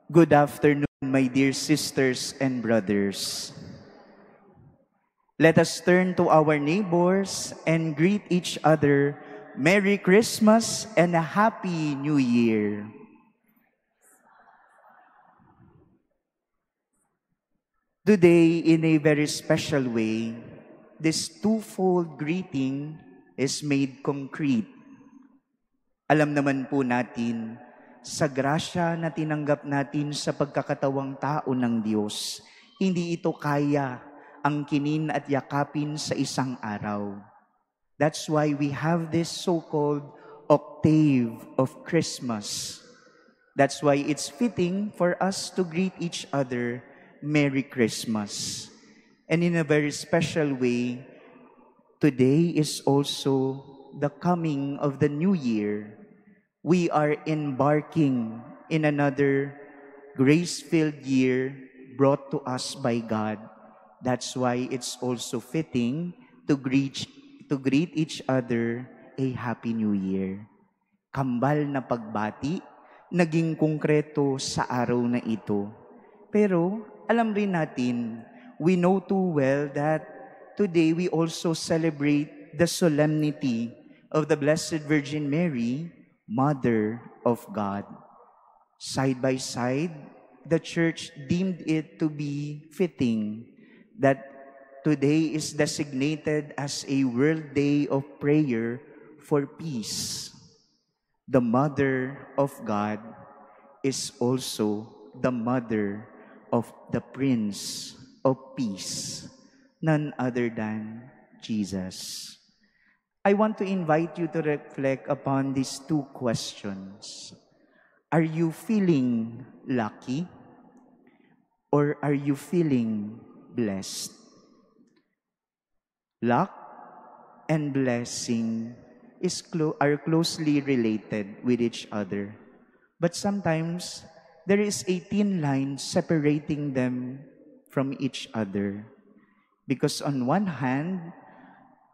Good afternoon, my dear sisters and brothers. Let us turn to our neighbors and greet each other. Merry Christmas and a Happy New Year. Today, in a very special way, this twofold greeting is made concrete. Alam naman po natin, sa grasya na tinanggap natin sa pagkakatawang tao ng Diyos, hindi ito kaya ang kinin at yakapin sa isang araw. That's why we have this so-called octave of Christmas. That's why it's fitting for us to greet each other, Merry Christmas. And in a very special way, today is also the coming of the new year. We are embarking in another grace-filled year brought to us by God. That's why it's also fitting to greet each other a Happy New Year. Kambal na pagbati, naging konkreto sa araw na ito. Pero alam rin natin, we know too well that today we also celebrate the solemnity of the Blessed Virgin Mary, Mother of God. Side by side, the Church deemed it to be fitting that today is designated as a World Day of Prayer for Peace. The Mother of God is also the Mother of the Prince of Peace, none other than Jesus. I want to invite you to reflect upon these two questions. Are you feeling lucky or are you feeling blessed? Luck and blessing are closely related with each other. But sometimes there is a thin line separating them from each other. Because on one hand,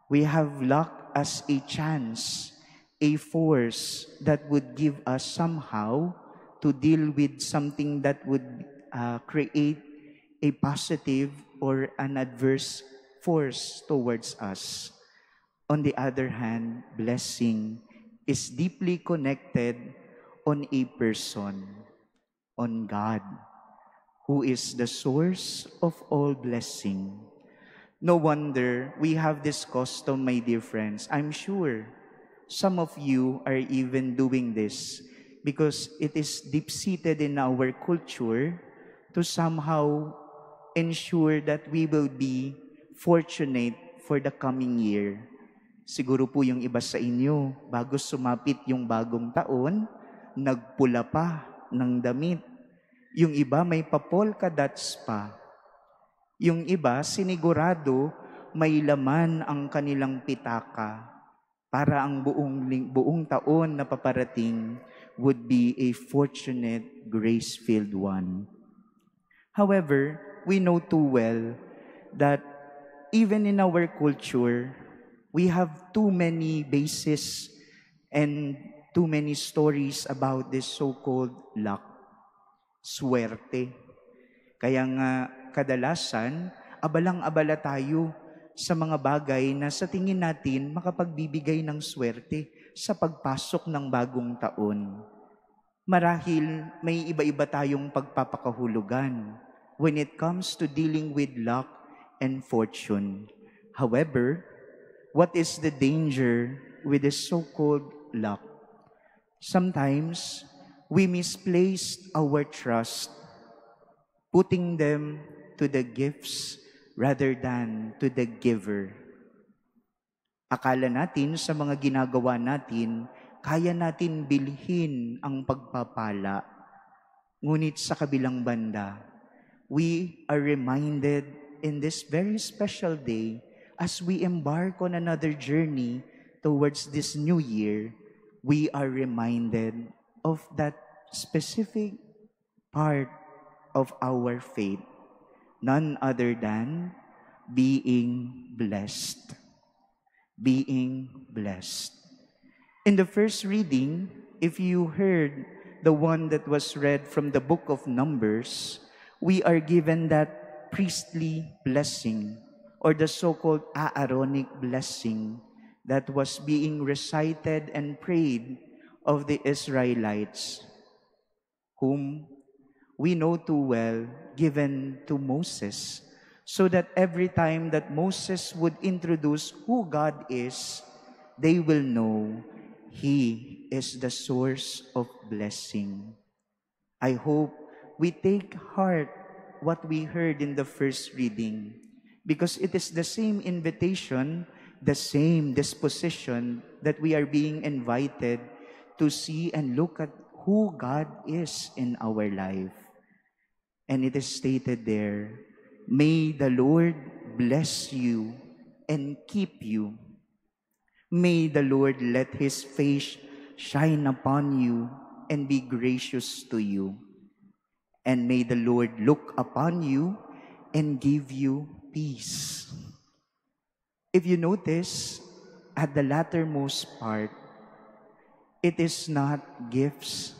we have luck as a chance, a force that would give us somehow to deal with something that would create a positive or an adverse force towards us. On the other hand, blessing is deeply connected on a person, on God, who is the source of all blessing. No wonder we have this custom, my dear friends. I'm sure some of you are even doing this because it is deep-seated in our culture to somehow ensure that we will be fortunate for the coming year. Siguro po yung iba sa inyo, bago sumapit yung bagong taon, nagpula pa ng damit. Yung iba may pa-polka dots pa. Yung iba, sinigurado may laman ang kanilang pitaka para ang buong taon na paparating would be a fortunate, grace-filled one. However, we know too well that even in our culture, we have too many bases and too many stories about this so-called luck, swerte. Kaya nga, kadalasan, abalang-abala tayo sa mga bagay na sa tingin natin makapagbibigay ng swerte sa pagpasok ng bagong taon. Marahil may iba-iba tayong pagpapakahulugan when it comes to dealing with luck and fortune. However, what is the danger with this so-called luck? Sometimes, we misplace our trust, putting them to the gifts rather than to the giver. Akala natin sa mga ginagawa natin, kaya natin bilhin ang pagpapala. Ngunit sa kabilang banda, we are reminded in this very special day as we embark on another journey towards this new year, we are reminded of that specific part of our faith, none other than being blessed. Being blessed. In the first reading, if you heard the one that was read from the book of Numbers, we are given that priestly blessing or the so-called Aaronic blessing that was being recited and prayed of the Israelites, whom we know too well, given to Moses, so that every time that Moses would introduce who God is, they will know He is the source of blessing. I hope we take heart what we heard in the first reading, because it is the same invitation, the same disposition that we are being invited to see and look at who God is in our life. And it is stated there, may the Lord bless you and keep you. May the Lord let His face shine upon you and be gracious to you. And may the Lord look upon you and give you peace. If you notice, at the lattermost part, it is not gifts,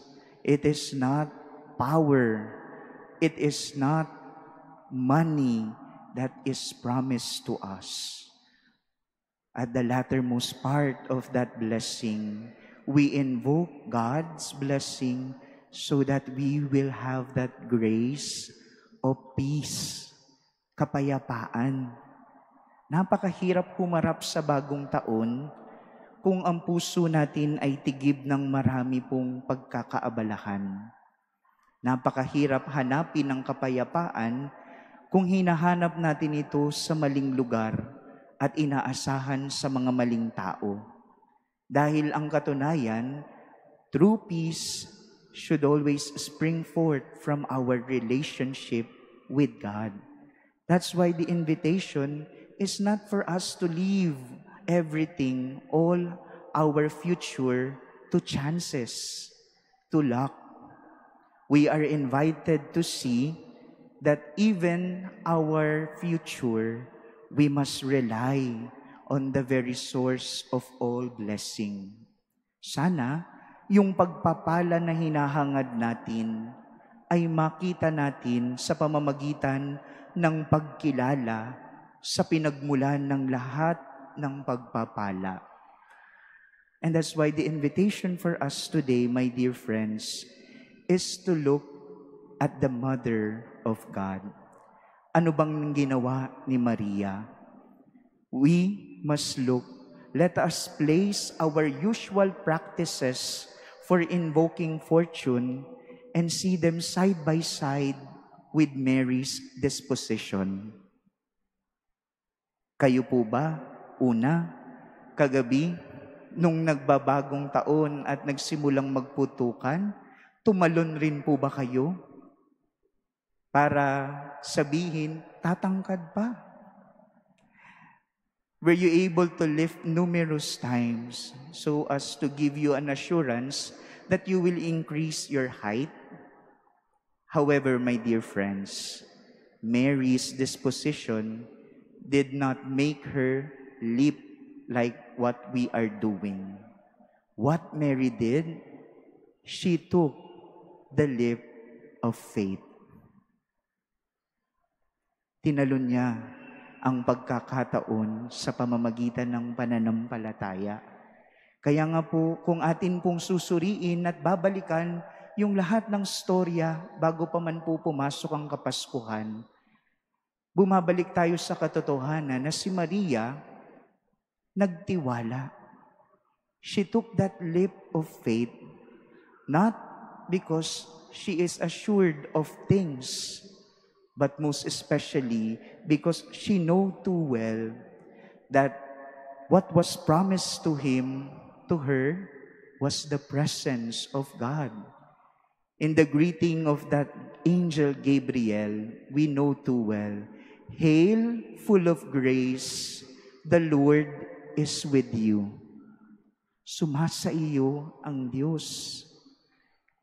it is not power, it is not money that is promised to us. At the lattermost part of that blessing, we invoke God's blessing so that we will have that grace of peace, kapayapaan. Napakahirap humarap sa bagong taon kung ang puso natin ay tigib ng marami pong pagkakaabalahan. Napakahirap hanapin ang kapayapaan kung hinahanap natin ito sa maling lugar at inaasahan sa mga maling tao. Dahil ang katunayan, true peace should always spring forth from our relationship with God. That's why the invitation is not for us to leave everything, all our future, to chances, to luck. We are invited to see that even our future, we must rely on the very source of all blessing. Sana, yung pagpapala na hinahangad natin ay makita natin sa pamamagitan ng pagkilala sa pinagmulan ng lahat ng pagpapala. And that's why the invitation for us today, my dear friends, is to look at the Mother of God. Ano bang ginawa ni Maria? We must look. Let us place our usual practices for invoking fortune and see them side by side with Mary's disposition. Kayo po ba, una, kagabi, nung nagbabagong taon at nagsimulang magputukan, tumalon rin po ba kayo? Para sabihin, tatangkad pa. Were you able to lift numerous times so as to give you an assurance that you will increase your height? However, my dear friends, Mary's disposition did not make her leap like what we are doing. What Mary did, she took the leap of faith. Tinalon niya ang pagkakataon sa pamamagitan ng pananampalataya. Kaya nga po, kung atin pong susuriin at babalikan yung lahat ng storya bago pa man po pumasok ang Kapaskuhan, bumabalik tayo sa katotohanan na si Maria nagtiwala. She took that leap of faith not because she is assured of things, but most especially because she know too well that what was promised to her, was the presence of God. In the greeting of that angel Gabriel, we know too well, "Hail, full of grace, the Lord is with you." Sumasa iyo ang Diyos.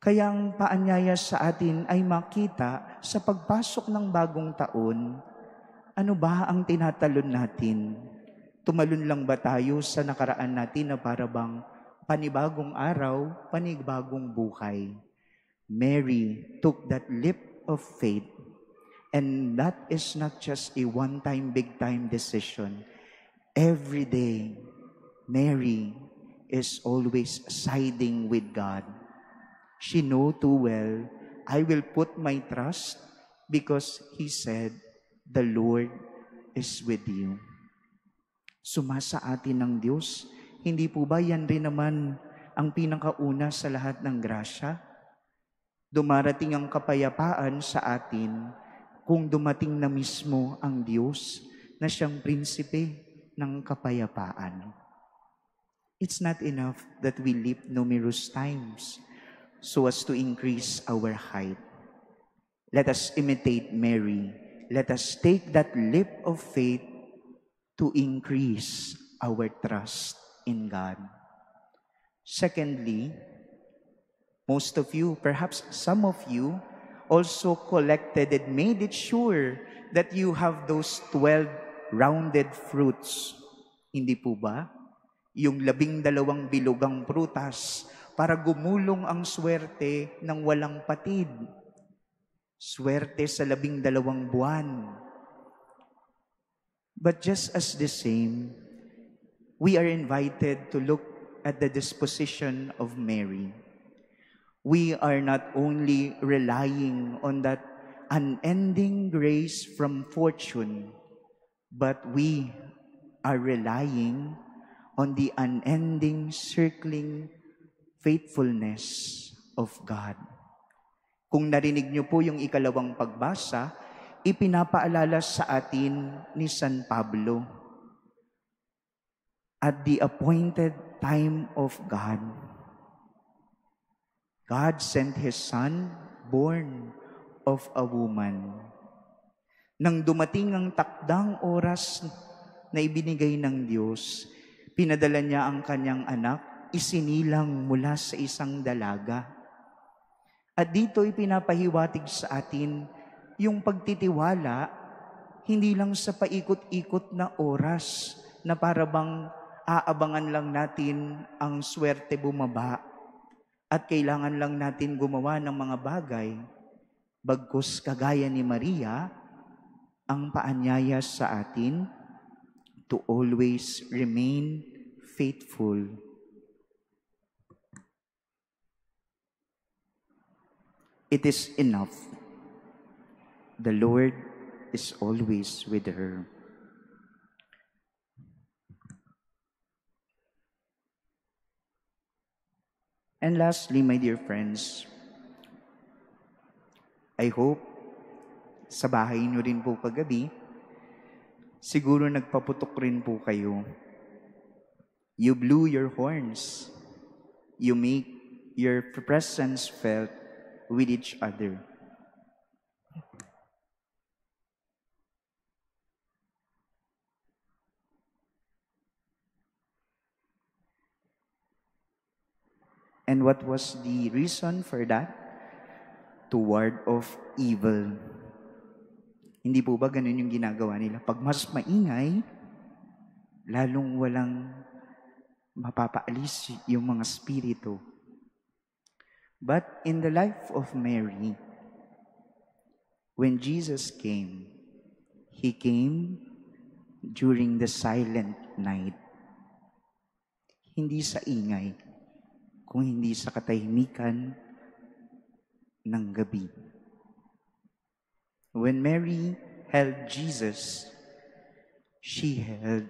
Kaya ang paanyaya sa atin ay makita sa pagpasok ng bagong taon, ano ba ang tinatalon natin? Tumalon lang ba tayo sa nakaraan natin na para bang panibagong araw, panibagong buhay? Mary took that leap of faith, and that is not just a one-time, big-time decision. Every day, Mary is always siding with God. She knows too well, I will put my trust because He said, the Lord is with you. Sumasa atin ng Diyos. Hindi po ba yan rin naman ang pinakauna sa lahat ng grasya? Dumarating ang kapayapaan sa atin kung dumating na mismo ang Diyos na siyang prinsipe ng kapayapaan. It's not enough that we leap numerous times so as to increase our height. Let us imitate Mary. Let us take that leap of faith to increase our trust in God. Secondly, most of you, perhaps some of you, also collected and made it sure that you have those 12 rounded fruits. Hindi po ba? Yung 12 bilugang prutas para gumulong ang swerte ng walang patid. Swerte sa 12 buwan. But just as the same, we are invited to look at the disposition of Mary. We are not only relying on that unending grace from fortune, but we are relying on the unending circling faithfulness of God. Kung narinig niyo po yung ikalawang pagbasa, ipinapaalala sa atin ni San Pablo, at the appointed time of God, God sent His Son, born of a woman. Nang dumating ang takdang oras na ibinigay ng Diyos, pinadala niya ang kanyang anak, isinilang mula sa isang dalaga. At dito ipinapahiwatig sa atin yung pagtitiwala, hindi lang sa paikot-ikot na oras na para bang aabangan lang natin ang swerte bumaba at kailangan lang natin gumawa ng mga bagay. Bagkus kagaya ni Maria, ang paanyaya sa atin to always remain faithful. It is enough. The Lord is always with her. And lastly, my dear friends, I hope sa bahay nyo rin po kagabi, siguro nagpaputok rin po kayo. You blew your horns. You make your presence felt with each other. And what was the reason for that? To ward off evil. Hindi po ba ganun yung ginagawa nila? Pag mas maingay, lalong walang mapapaalis yung mga spirito. But in the life of Mary, when Jesus came, He came during the silent night. Hindi sa ingay, kung hindi sa katahimikan ng gabi. When Mary held Jesus, she held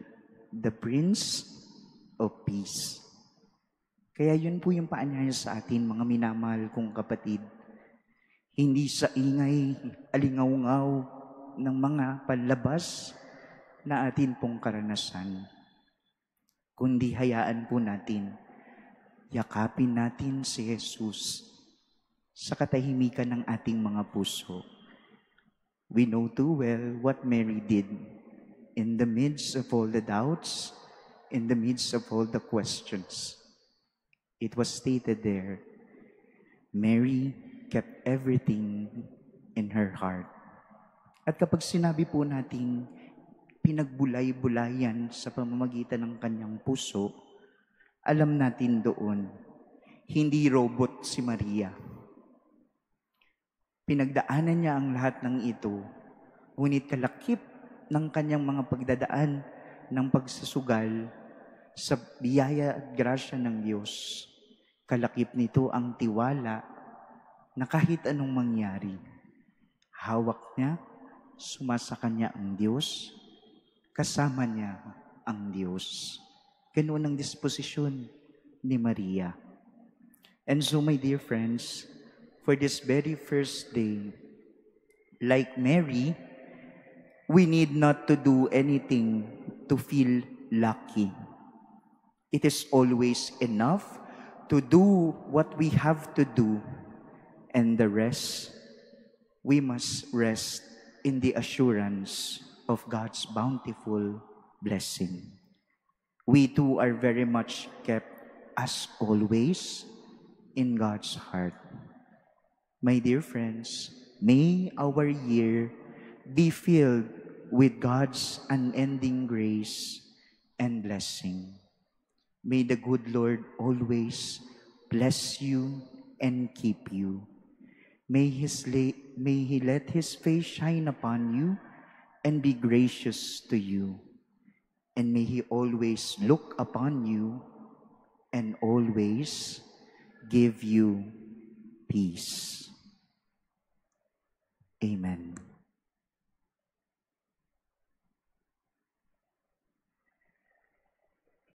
the Prince of Peace. Kaya yun po yung paanyaya sa atin, mga minamahal kong kapatid. Hindi sa ingay, alingaw-ngaw ng mga palabas na atin pong karanasan, kundi hayaan po natin, yakapin natin si Jesus sa katahimikan ng ating mga puso. We know too well what Mary did in the midst of all the doubts, in the midst of all the questions. It was stated there, Mary kept everything in her heart. At kapag sinabi po natin, pinagbulay-bulayan sa pamamagitan ng kanyang puso, alam natin doon, hindi robot si Maria. Pinagdaanan niya ang lahat ng ito, ngunit kalakip ng kanyang mga pagdadaan ng pagsusugal sa biyaya at grasya ng Diyos. Kalakip nito ang tiwala na kahit anong mangyari, hawak niya, sumasa kanya ang Diyos, kasama niya ang Diyos. Ganoon ang disposisyon ni Maria. And so, my dear friends, for this very first day, like Mary, we need not to do anything to feel lucky. It is always enough to do what we have to do, and the rest, we must rest in the assurance of God's bountiful blessing. We too are very much kept, as always, in God's heart. My dear friends, may our year be filled with God's unending grace and blessing. May the good Lord always bless you and keep you. May He let His face shine upon you and be gracious to you. And may He always look upon you and always give you peace. Amen.